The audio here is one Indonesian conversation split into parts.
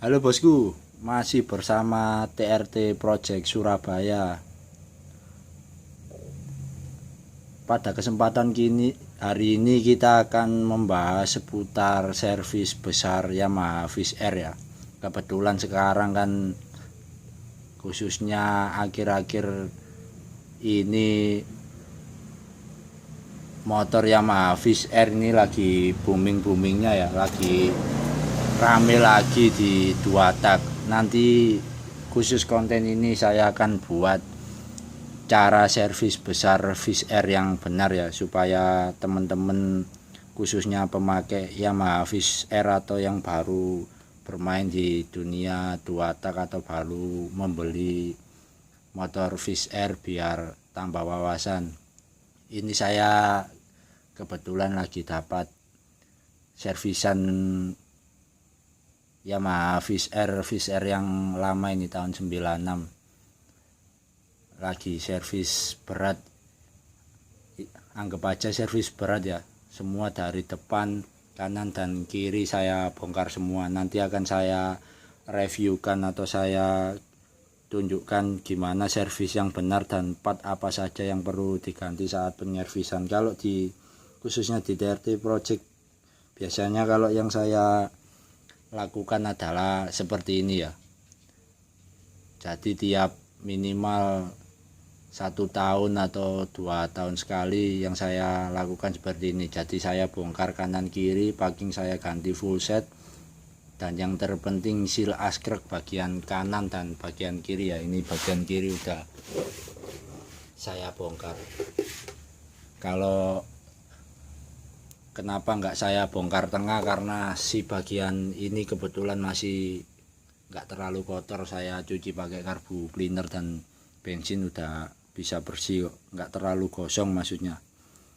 Halo bosku, masih bersama TRT Project Surabaya. Pada kesempatan hari ini kita akan membahas seputar servis besar Yamaha Fish Air ya. Kebetulan sekarang kan khususnya akhir-akhir ini motor Yamaha Fish Air ini lagi booming-boomingnya ya, lagi rame lagi di dua tak. Nanti khusus konten ini saya akan buat cara servis besar Fish Air yang benar ya, supaya teman-teman khususnya pemakai Yamaha Fish Air atau yang baru bermain di dunia dua tak atau baru membeli motor Fish Air biar tambah wawasan. Ini saya kebetulan lagi dapat servisan Yamaha Fish Air yang lama ini tahun 96, lagi servis berat, anggap aja servis berat ya, semua dari depan, kanan dan kiri saya bongkar semua. Nanti akan saya reviewkan atau saya tunjukkan gimana servis yang benar dan part apa saja yang perlu diganti saat penyervisan. Kalau di khususnya di TRT Project, biasanya kalau yang saya lakukan adalah seperti ini ya. Jadi tiap minimal 1 tahun atau 2 tahun sekali yang saya lakukan seperti ini. Jadi saya bongkar kanan kiri, packing saya ganti full set, dan yang terpenting seal askrek bagian kanan dan bagian kiri ya. Ini bagian kiri udah saya bongkar. Kalau kenapa nggak saya bongkar tengah, karena si bagian ini kebetulan masih nggak terlalu kotor, saya cuci pakai karbu cleaner dan bensin udah bisa bersih kok, nggak terlalu gosong maksudnya,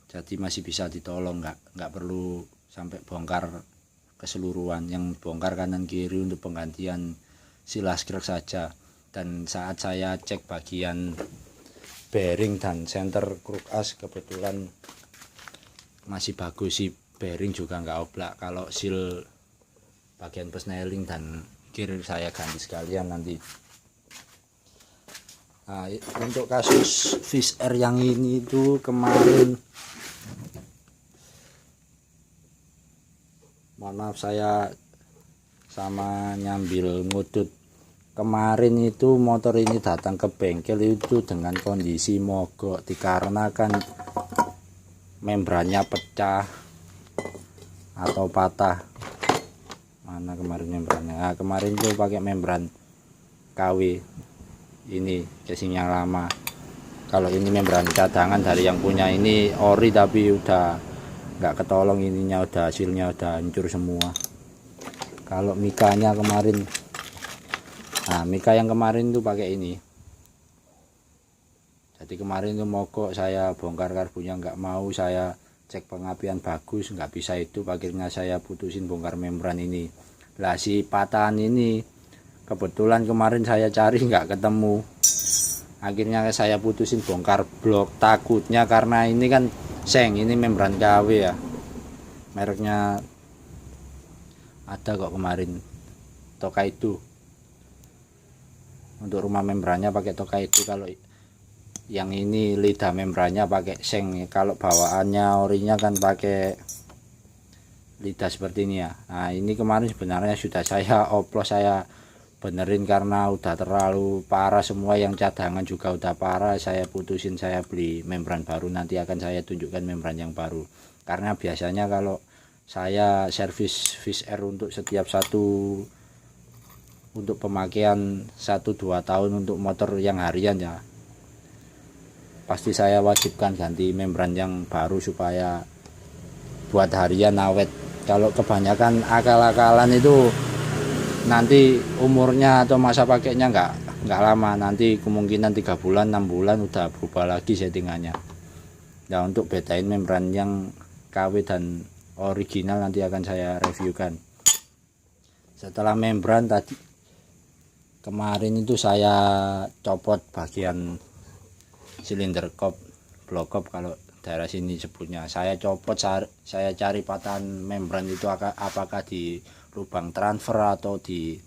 jadi masih bisa ditolong, nggak perlu sampai bongkar keseluruhan. Yang bongkar kanan kiri untuk penggantian silaskrek saja. Dan saat saya cek bagian bearing dan center kruk as, kebetulan masih bagus sih, bearing juga nggak oblak. Kalau seal bagian persneling dan gear saya ganti sekalian nanti. Nah, untuk kasus Fish Air yang ini itu kemarin, mohon maaf saya sama nyambil ngudut. Kemarin itu motor ini datang ke bengkel itu dengan kondisi mogok, dikarenakan membrannya pecah atau patah. Mana kemarin membrannya? Nah, kemarin tuh pakai membran KW, ini casingnya lama. Kalau ini membran cadangan dari yang punya ini ori, tapi udah nggak ketolong, ininya udah hasilnya udah hancur semua. Kalau mikanya kemarin, nah mika yang kemarin tuh pakai ini. Jadi kemarin tuh mogok, saya bongkar karbunya nggak mau, saya cek pengapian bagus, nggak bisa itu, akhirnya saya putusin bongkar membran ini. Lah si patahan ini kebetulan kemarin saya cari nggak ketemu, akhirnya saya putusin bongkar blok. Takutnya karena ini kan seng, ini membran KW ya, mereknya ada kok kemarin, Tokaido. Untuk rumah membrannya pakai Tokaido, kalau yang ini lidah membrannya pakai seng. Kalau bawaannya orinya kan pakai lidah seperti ini ya. Nah ini kemarin sebenarnya sudah saya oplos, saya benerin karena udah terlalu parah semua, yang cadangan juga udah parah. Saya putusin, saya beli membran baru, nanti akan saya tunjukkan membran yang baru. Karena biasanya kalau saya servis Fish Air untuk setiap untuk pemakaian 1-2 tahun untuk motor yang harian ya, pasti saya wajibkan ganti membran yang baru supaya buat harian awet. Kalau kebanyakan akal-akalan itu nanti umurnya atau masa pakainya nggak lama, nanti kemungkinan 3 bulan 6 bulan udah berubah lagi settingannya. Nah untuk bedain membran yang KW dan original nanti akan saya reviewkan. Setelah membran tadi kemarin itu saya copot bagian silinder kop, blok kop kalau daerah sini sebutnya. Saya copot, saya cari patahan membran itu apakah di lubang transfer atau di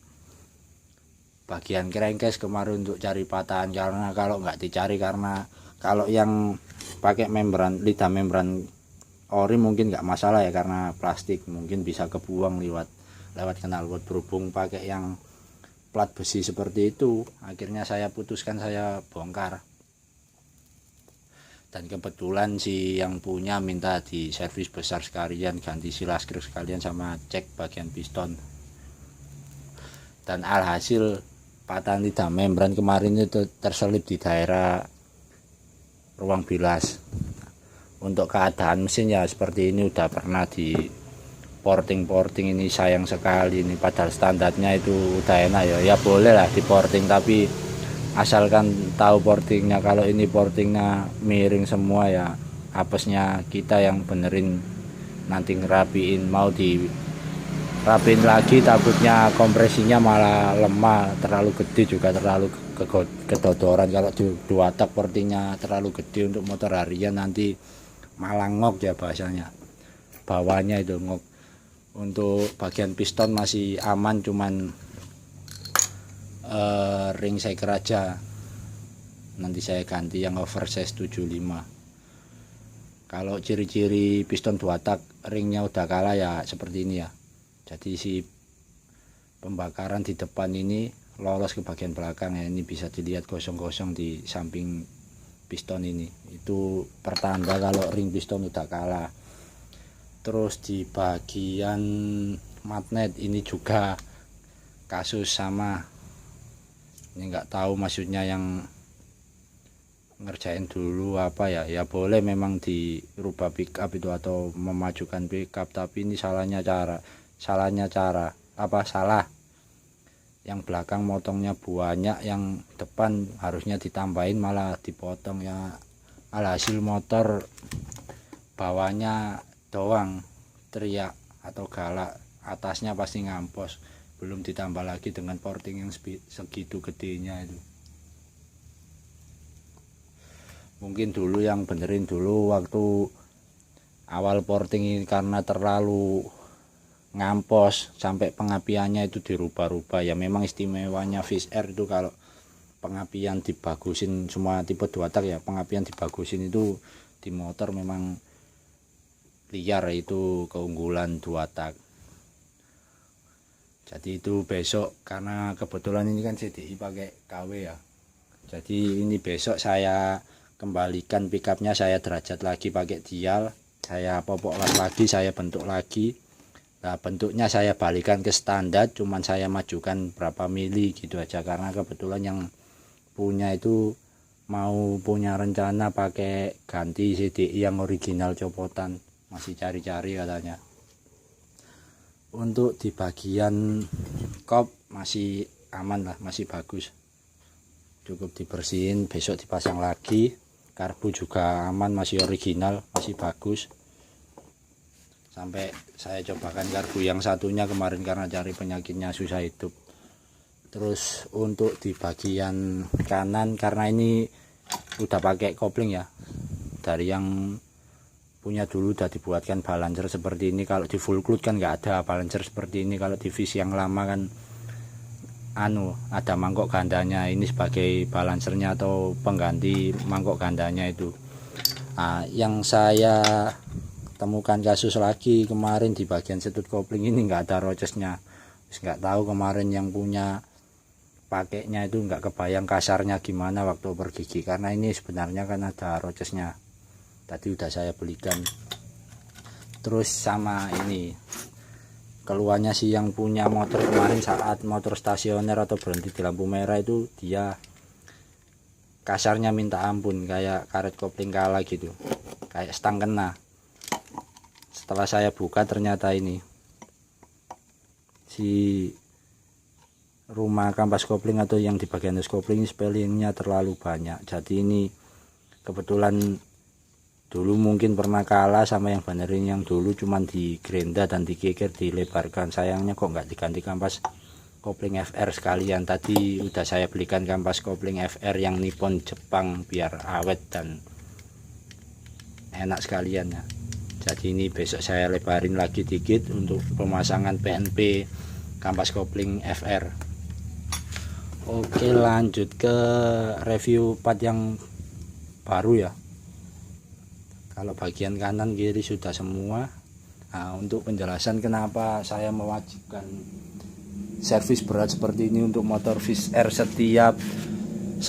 bagian crankcase kemarin untuk cari patahan, karena kalau nggak dicari, karena kalau yang pakai membran, lidah membran ori mungkin nggak masalah ya, karena plastik mungkin bisa kebuang lewat knalpot. Berhubung pakai yang plat besi seperti itu, akhirnya saya putuskan saya bongkar. Dan kebetulan si yang punya minta di servis besar sekalian, ganti silaskrip sekalian sama cek bagian piston. Dan alhasil patahan lidah membran kemarin itu terselip di daerah ruang bilas. Untuk keadaan mesin ya seperti ini, udah pernah di porting ini, sayang sekali ini, padahal standarnya itu udah enak ya boleh lah di porting, tapi asalkan tahu portingnya. Kalau ini portingnya miring semua ya apesnya kita yang benerin, nanti ngerapiin, mau dirapiin lagi takutnya kompresinya malah lemah, terlalu gede juga, terlalu kedodoran. Kalau dua tak portingnya terlalu gede untuk motor harian nanti malah ngok ya bahasanya, bawahnya itu ngok. Untuk bagian piston masih aman, cuman ring shaker aja nanti saya ganti yang oversize 75. Kalau ciri-ciri piston 2 tak ringnya udah kalah ya seperti ini ya. Jadi si pembakaran di depan ini lolos ke bagian belakang ya, ini bisa dilihat kosong-kosong di samping piston ini, itu pertanda kalau ring piston udah kalah. Terus di bagian magnet ini juga kasus sama. Ini nggak tahu maksudnya yang ngerjain dulu apa ya boleh memang dirubah pickup itu atau memajukan pickup, tapi ini salahnya cara salah. Yang belakang motongnya banyak, yang depan harusnya ditambahin malah dipotong ya, alhasil motor bawahnya doang teriak atau galak, atasnya pasti ngampos. Belum ditambah lagi dengan porting yang segitu gedenya itu. Mungkin dulu yang benerin dulu waktu awal porting ini, karena terlalu ngampos sampai pengapiannya itu dirubah-rubah ya. Memang istimewanya Fish Air itu kalau pengapian dibagusin, semua tipe 2 tak ya pengapian dibagusin itu di motor memang liar, itu keunggulan 2 tak. Jadi itu besok, karena kebetulan ini kan CDI pakai KW ya, jadi ini besok saya kembalikan pickupnya, saya derajat lagi pakai dial, saya popok lagi, saya bentuk lagi. Nah bentuknya saya balikan ke standar, cuman saya majukan berapa mili gitu aja, karena kebetulan yang punya itu mau punya rencana pakai ganti CDI yang original copotan, masih cari-cari katanya. Untuk di bagian kop masih aman lah, masih bagus, cukup dibersihin, besok dipasang lagi. Karbu juga aman, masih original, masih bagus. Sampai saya cobakan karbu yang satunya kemarin karena cari penyakitnya susah hidup. Terus untuk di bagian kanan, karena ini udah pakai kopling ya, dari yang punya dulu udah dibuatkan balancer seperti ini. Kalau di full clutch kan nggak ada balancer seperti ini. Kalau di Fish yang lama kan ada mangkok gandanya, ini sebagai balancernya atau pengganti mangkok gandanya itu. Nah, yang saya temukan kasus lagi kemarin di bagian setut kopling ini nggak ada rochesnya. Nggak tahu kemarin yang punya pakainya itu nggak kebayang kasarnya gimana waktu bergigi, karena ini sebenarnya kan ada rochesnya, tadi udah saya belikan. Terus sama ini keluarnya sih yang punya motor kemarin saat motor stasioner atau berhenti di lampu merah itu, dia kasarnya minta ampun, kayak karet kopling kalah gitu, kayak stang kena. Setelah saya buka ternyata ini si rumah kampas kopling atau yang di bagian nose kopling spellingnya terlalu banyak. Jadi ini kebetulan dulu mungkin pernah kalah sama yang benerin yang dulu, cuman di gerinda dan dikikir dilebarkan. Sayangnya kok nggak diganti kampas kopling FR sekalian. Tadi udah saya belikan kampas kopling FR yang Nippon Jepang biar awet dan enak sekalian ya. Jadi ini besok saya lebarin lagi dikit untuk pemasangan PNP kampas kopling FR. Oke, lanjut ke review part yang baru ya. Kalau bagian kanan kiri sudah semua. Nah, untuk penjelasan kenapa saya mewajibkan servis berat seperti ini untuk motor Fish Air setiap 1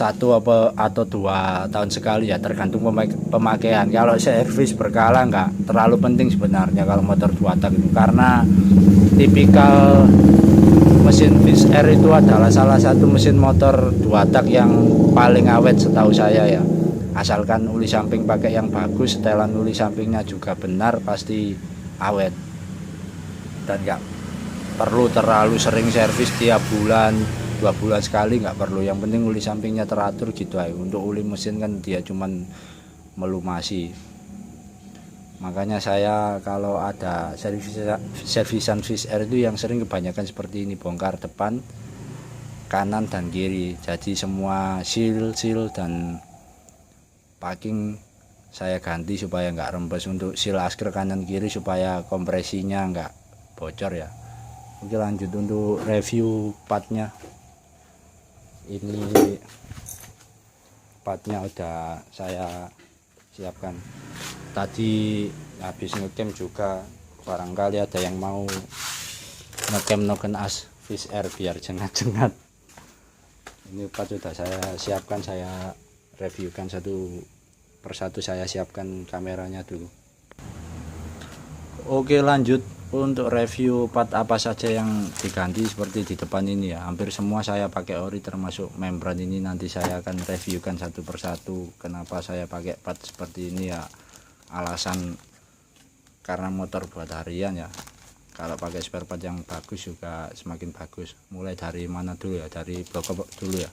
atau 2 tahun sekali ya, tergantung pemakaian. Kalau servis berkala nggak terlalu penting sebenarnya kalau motor 2 tak itu, karena tipikal mesin Fish Air itu adalah salah satu mesin motor 2 tak yang paling awet setahu saya ya. Asalkan uli samping pakai yang bagus, setelan uli sampingnya juga benar, pasti awet. Dan nggak perlu terlalu sering servis tiap bulan, 2 bulan sekali, nggak perlu. Yang penting uli sampingnya teratur gitu aja. Untuk uli mesin kan dia cuman melumasi. Makanya saya kalau ada servisan Fish Air itu yang sering kebanyakan seperti ini, bongkar depan, kanan dan kiri. Jadi semua seal dan packing saya ganti supaya nggak rembes. Untuk seal asker kanan kiri supaya kompresinya nggak bocor ya. Oke, lanjut untuk review partnya. Ini partnya udah saya siapkan. Tadi habis ngecamp juga, barangkali ada yang mau ngecamp noken as Fish Air biar jengat-jengat. Ini part sudah saya siapkan, saya reviewkan satu persatu, saya siapkan kameranya dulu. Oke, lanjut untuk review part apa saja yang diganti. Seperti di depan ini ya, hampir semua saya pakai ori termasuk membran ini. Nanti saya akan reviewkan satu persatu kenapa saya pakai part seperti ini ya. Alasan karena motor buat harian ya, kalau pakai spare part yang bagus juga semakin bagus. Mulai dari mana dulu ya, dari blok dulu ya.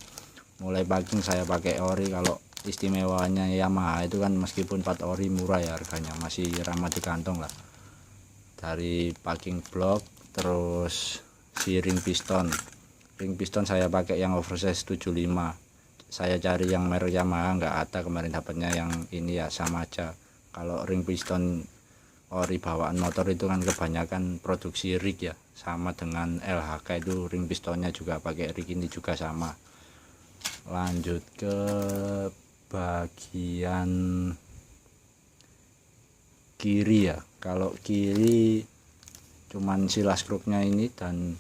Mulai packing saya pakai ori. Kalau istimewanya Yamaha itu kan meskipun part ori murah ya harganya, masih ramah di kantong lah. Dari packing blok, terus si ring piston saya pakai yang oversize 75. Saya cari yang merek Yamaha nggak ada, kemarin dapatnya yang ini ya, sama aja. Kalau ring piston ori bawaan motor itu kan kebanyakan produksi rig ya, sama dengan LHK itu ring pistonnya juga pakai rig, ini juga sama. Lanjut ke bagian kiri ya. Kalau kiri cuman seal askruknya ini dan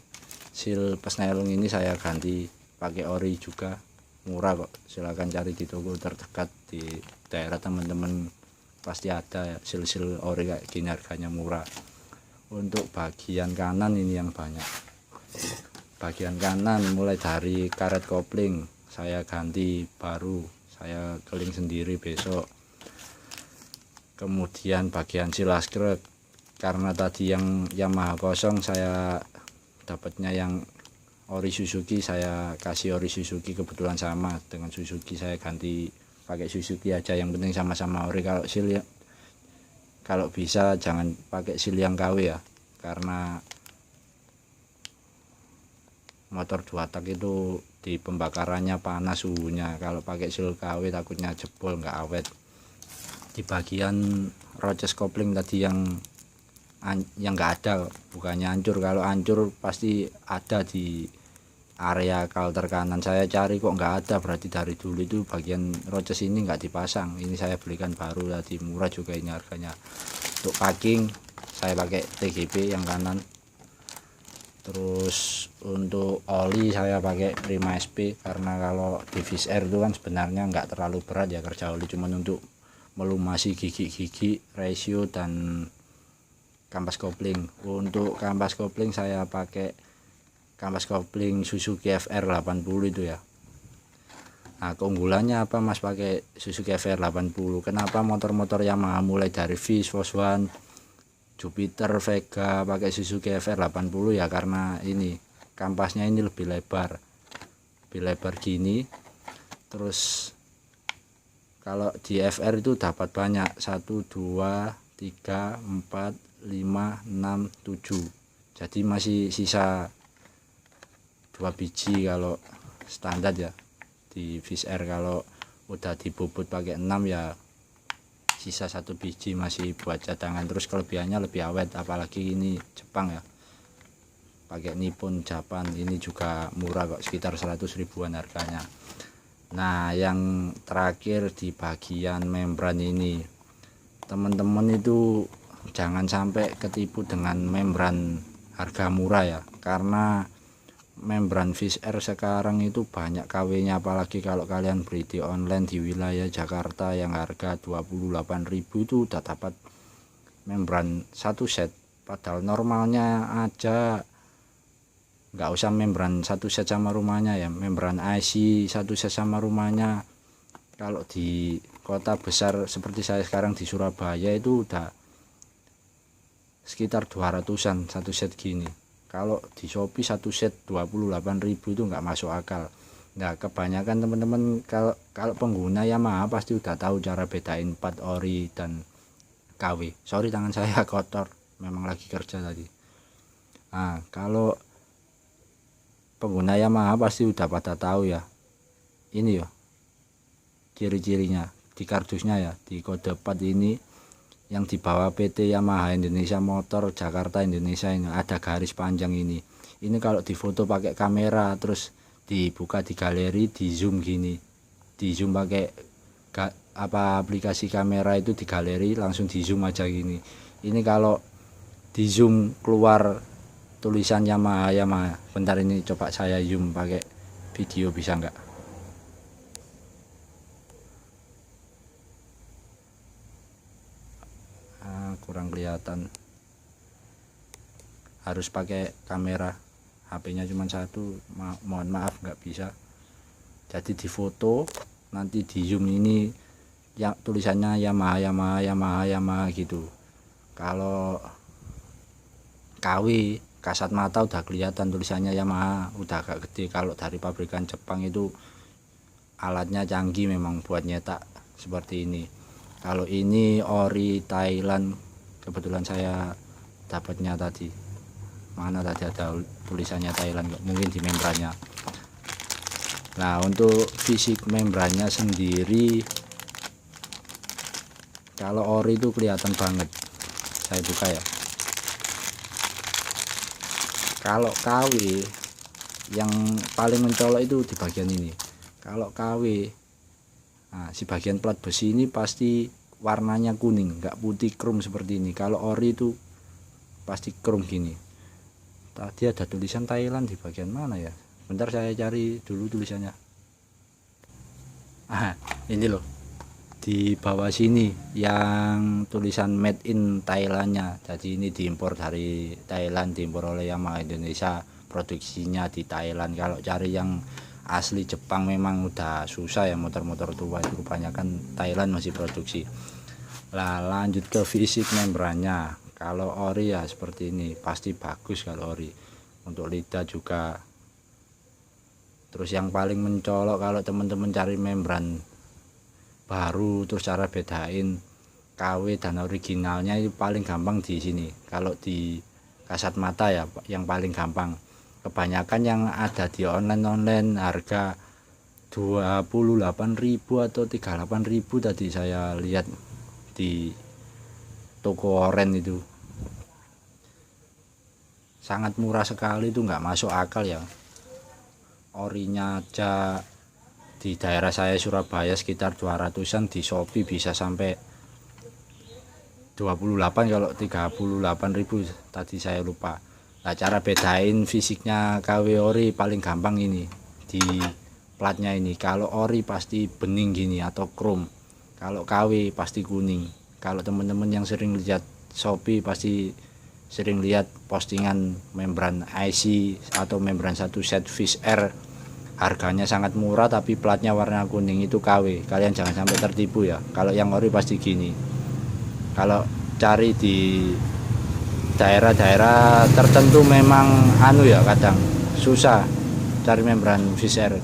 seal pesnelung ini saya ganti pakai ori juga, murah kok. Silahkan cari di toko terdekat di daerah teman-teman, pasti ada seal ori kayak gini, harganya murah. Untuk bagian kanan ini yang banyak. Bagian kanan mulai dari karet kopling saya ganti baru, saya keling sendiri besok. Kemudian bagian seal askruk, karena tadi yang Yamaha kosong, saya dapatnya yang ori Suzuki, saya kasih ori Suzuki, kebetulan sama dengan Suzuki, saya ganti pakai Suzuki aja. Yang penting sama-sama ori. Kalau seal ya, kalau bisa jangan pakai seal yang KW ya, karena motor 2 tak itu di pembakarannya panas suhunya. Kalau pakai seal KW takutnya jebol, nggak awet. Di bagian roces kopling tadi yang nggak ada, bukannya hancur. Kalau hancur pasti ada di area kalter kanan, saya cari kok nggak ada, berarti dari dulu itu bagian roces ini nggak dipasang. Ini saya belikan baru tadi, murah juga ini harganya. Untuk packing saya pakai TGP yang kanan. Terus untuk oli saya pakai Prima SP, karena kalau di Fish Air itu kan sebenarnya nggak terlalu berat ya kerja oli, cuman untuk melumasi gigi-gigi, ratio dan kampas kopling. Untuk kampas kopling saya pakai kampas kopling Suzuki FR 80 itu ya. Nah, keunggulannya apa mas pakai Suzuki FR 80? Kenapa motor-motor Yamaha mulai dari Fish, Foswan, Jupiter, Vega pakai Suzuki FR 80 ya, karena ini kampasnya ini lebih lebar gini. Terus kalau di FR itu dapat banyak, 1, 2, 3, 4, 5, 6, 7. Jadi masih sisa 2 biji kalau standar ya. Di Fish Air kalau udah dibobot pakai 6 ya sisa 1 biji masih buat cadangan. Terus kelebihannya lebih awet, apalagi ini Jepang ya. pakai Nippon Japan. Ini juga murah kok, sekitar 100 ribuan harganya. Nah, yang terakhir di bagian membran ini, teman-teman itu jangan sampai ketipu dengan membran harga murah ya, karena membran Fish Air sekarang itu banyak KW-nya, apalagi kalau kalian beli di online di wilayah Jakarta yang harga 28.000 itu udah dapat membran satu set, padahal normalnya aja nggak usah membran satu set sama rumahnya ya, membran IC satu set sama rumahnya kalau di kota besar seperti saya sekarang di Surabaya itu udah sekitar 200-an satu set gini. Kalau di Shopee satu set 28.000 itu nggak masuk akal. Nah, kebanyakan teman-teman kalau pengguna Yamaha pasti udah tahu cara bedain part ori dan KW. Sorry, tangan saya kotor, memang lagi kerja tadi. Nah, kalau pengguna Yamaha pasti udah pada tahu ya, ini ya ciri-cirinya di kardusnya ya, di kode part ini yang di bawah PT Yamaha Indonesia Motor Jakarta Indonesia ini ada garis panjang ini. Ini kalau difoto pakai kamera terus dibuka di galeri, di zoom gini, di zoom pakai aplikasi kamera itu di galeri, langsung di zoom aja gini. Ini kalau di zoom keluar tulisan Yamaha. Bentar, ini coba saya zoom pakai video, bisa nggak? Kurang kelihatan, harus pakai kamera, HP-nya cuma satu, mohon maaf nggak bisa. Jadi di foto nanti di zoom ini yang tulisannya Yamaha gitu. Kalau KW kasat mata udah kelihatan tulisannya Yamaha, udah agak gede. Kalau dari pabrikan Jepang itu alatnya canggih memang buat nyetak seperti ini. Kalau ini ori Thailand, kebetulan saya dapatnya tadi, mana tadi ada tulisannya Thailand, mungkin di membrannya. Nah, untuk fisik membrannya sendiri, kalau ori itu kelihatan banget. Saya buka ya. Kalau KW yang paling mencolok itu di bagian ini. Kalau KW, nah, si bagian plat besi ini pasti warnanya kuning, nggak putih krum seperti ini. Kalau ori itu pasti krum gini. Tadi ada tulisan Thailand di bagian mana ya? Bentar saya cari dulu tulisannya. Ini loh, di bawah sini yang tulisan made in Thailandnya. Jadi ini diimpor dari Thailand, diimpor oleh Yamaha Indonesia, produksinya di Thailand. Kalau cari yang asli Jepang memang udah susah ya, motor-motor tua itu kebanyakan Thailand masih produksi. Lah, lanjut ke fisik membrannya. Kalau ori ya seperti ini, pasti bagus kalau ori. Untuk lidah juga. Terus yang paling mencolok kalau teman-teman cari membran baru, terus cara bedain KW dan originalnya itu paling gampang di sini. Kalau di kasat mata ya yang paling gampang. Kebanyakan yang ada di online harga 28.000 atau 38.000 tadi saya lihat di toko oren itu. Sangat murah sekali, itu nggak masuk akal ya. Orinya aja di daerah saya Surabaya sekitar 200-an, di Shopee bisa sampai 28, kalau 38.000 tadi saya lupa. Nah, cara bedain fisiknya KW ori paling gampang ini di platnya ini. Kalau ori pasti bening gini atau chrome, kalau KW pasti kuning. Kalau teman-teman yang sering lihat Shopee pasti sering lihat postingan membran IC atau membran satu set Fish Air, harganya sangat murah tapi platnya warna kuning, itu KW. Kalian jangan sampai tertipu ya. Kalau yang ori pasti gini. Kalau cari di daerah-daerah tertentu memang ya, kadang susah cari membran Fish Air.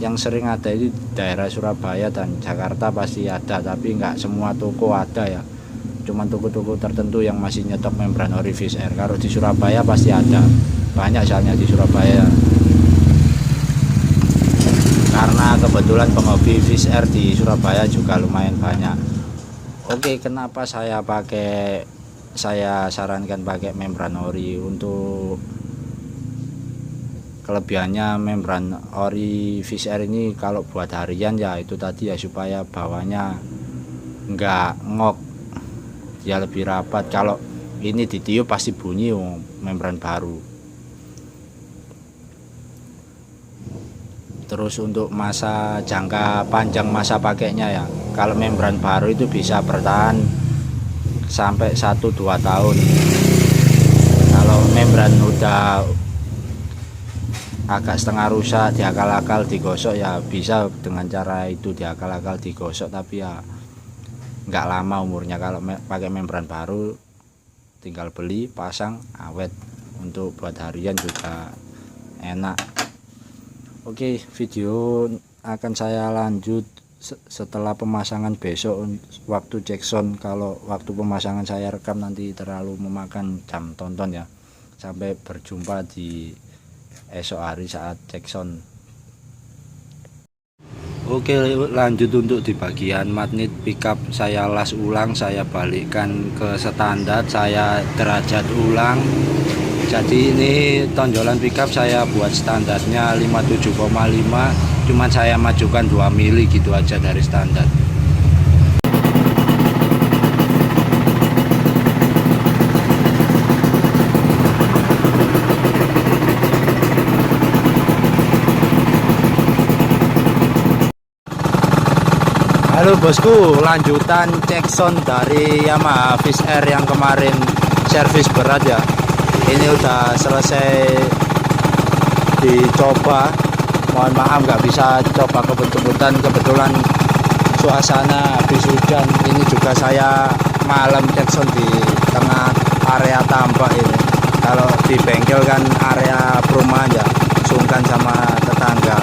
Yang sering ada itu daerah Surabaya dan Jakarta pasti ada, tapi nggak semua toko ada ya. Cuman toko-toko tertentu yang masih nyetok membran ori Fish Air. Kalau di Surabaya pasti ada, banyak soalnya di Surabaya. Karena kebetulan penghobi Fish Air di Surabaya juga lumayan banyak. Oke, kenapa saya sarankan pakai membran ori? Untuk kelebihannya membran ori fish air ini kalau buat harian ya itu tadi ya, supaya bawahnya enggak ngok, ya lebih rapat. Kalau ini ditiup pasti bunyi membran baru. Terus untuk masa jangka panjang masa pakainya ya, kalau membran baru itu bisa bertahan sampai 1-2 tahun. Kalau membran udah agak setengah rusak, diakal-akal digosok ya bisa dengan cara itu, diakal-akal digosok, tapi ya nggak lama umurnya. Kalau pakai membran baru tinggal beli, pasang, awet. Untuk buat harian juga enak. Oke, video akan saya lanjut setelah pemasangan besok waktu Jackson. Kalau waktu pemasangan saya rekam nanti terlalu memakan jam tonton ya. Sampai berjumpa di esok hari saat Jackson. Oke, lanjut untuk di bagian magnet pickup, saya las ulang, saya balikkan ke standar, saya derajat ulang. Jadi ini tonjolan pickup saya buat standarnya 57,5, cuman saya majukan 2 mili gitu aja dari standar. Halo bosku, lanjutan Jackson dari Yamaha Fish Air yang kemarin servis berat ya. Ini udah selesai dicoba. Mohon maaf nggak bisa coba kebut-kebutan, kebetulan suasana habis hujan. Ini juga saya malam Jackson di tengah area tambak ini. Kalau di bengkel kan area perumahan ya, sungkan sama tetangga.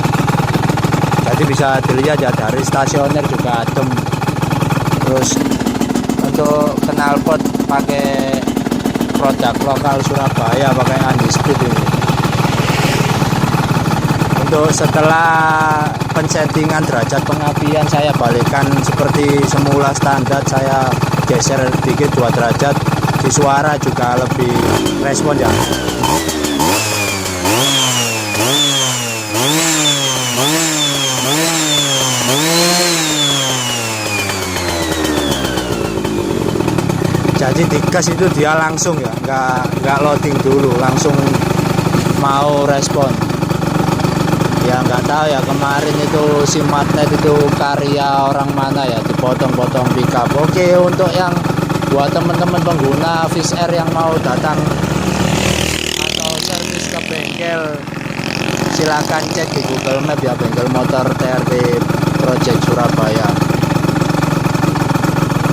Jadi bisa dilihat ya, dari stasioner juga adem. Terus untuk knalpot pakai produk lokal Surabaya, pakai Undisputed ini. Untuk setelah pensettingan derajat pengapian saya balikkan seperti semula standar, saya geser dikit 2 derajat. Di suara juga lebih respon ya. Jadi di gas itu dia langsung ya, nggak loading dulu, langsung mau respon. Ya nggak tahu ya, kemarin itu si magnet itu karya orang mana ya, dipotong-potong pickup. Oke, untuk yang buat teman-teman pengguna Fish Air yang mau datang atau servis ke bengkel, silakan cek di Google Map ya, bengkel motor TRT Project Surabaya.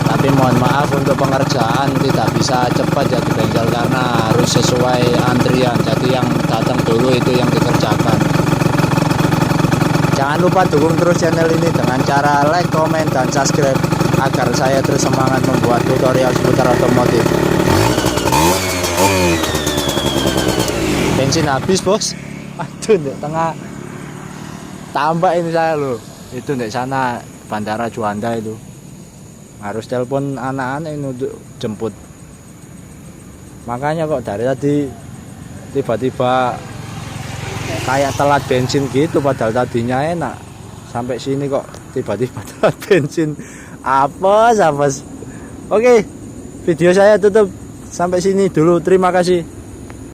Tapi mohon maaf untuk pengerjaan tidak bisa cepat ya di bengkel, karena harus sesuai antrian. Jadi yang datang dulu itu yang dikerjakan. Jangan lupa dukung terus channel ini dengan cara like, komen, dan subscribe agar saya terus semangat membuat tutorial seputar otomotif. Bensin habis bos. Aduh, di tengah tambak ini saya loh. Itu di sana Bandara Juanda itu. Harus telepon anak-anak ini untuk jemput. Makanya kok dari tadi tiba-tiba kayak telat bensin gitu, padahal tadinya enak. Sampai sini kok tiba-tiba telat bensin. Apes. Oke, video saya tutup sampai sini dulu. Terima kasih.